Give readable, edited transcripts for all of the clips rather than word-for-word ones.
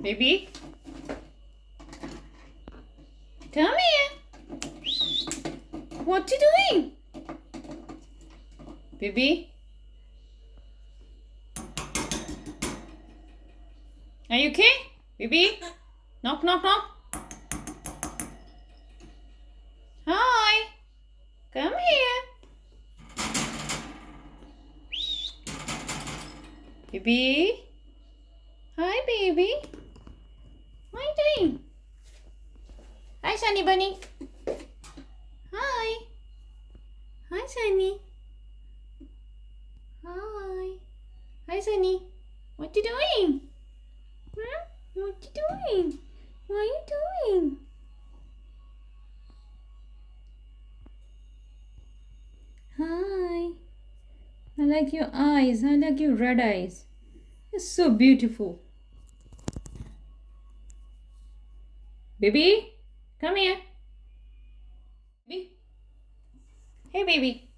Baby, come here. What you doing? Baby, are you okay? Baby, knock, knock, knock. Hi, come here. Baby, hi, baby. What are you doing? Hi, Sunny Bunny. Hi. Hi, Sunny. Hi. Hi, Sunny. What you doing? Huh? What you doing? What are you doing? Hi. I like your eyes. I like your red eyes. You're so beautiful. Baby, come here. Baby. Hey, baby.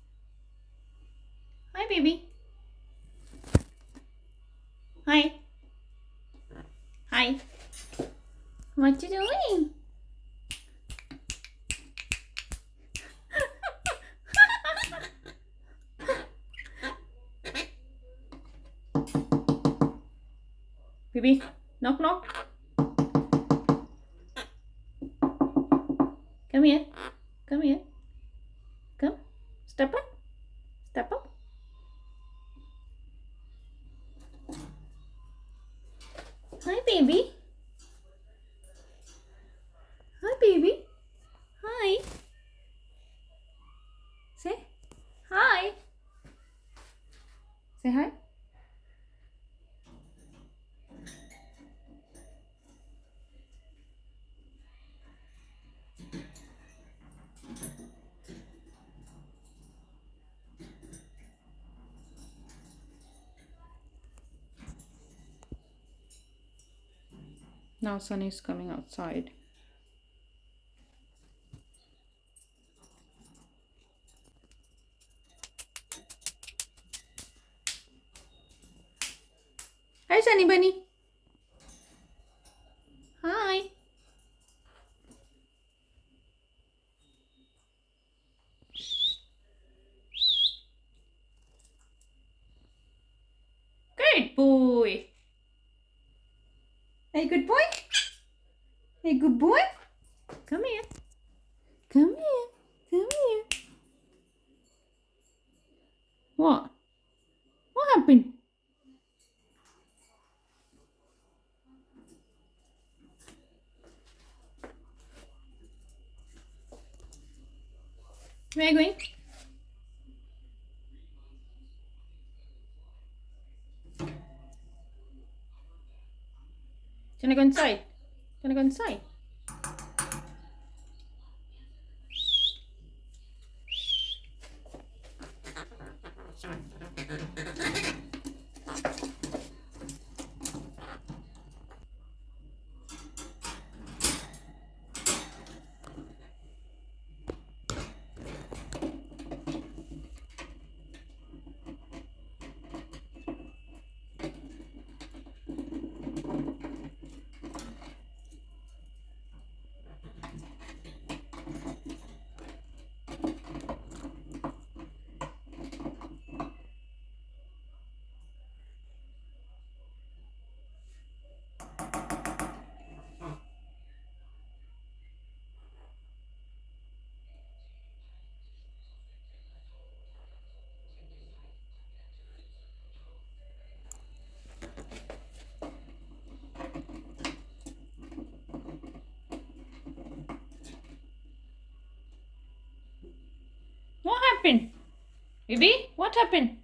Hi, baby. Hi. Hi. What you doing? Baby, knock, knock. Come here. Come here. Come. Step up. Step up. Hi, baby. Hi, baby. Hi. Say hi. Say hi. Now Sunny is coming outside. Hi, Sunny Bunny. Hi. Good boy. Hey, good boy. Hey, good boy. Come here. Come here. Come here. What? What happened? Where are you going? Can I go inside? Can I go inside? What happened? Baby, what happened?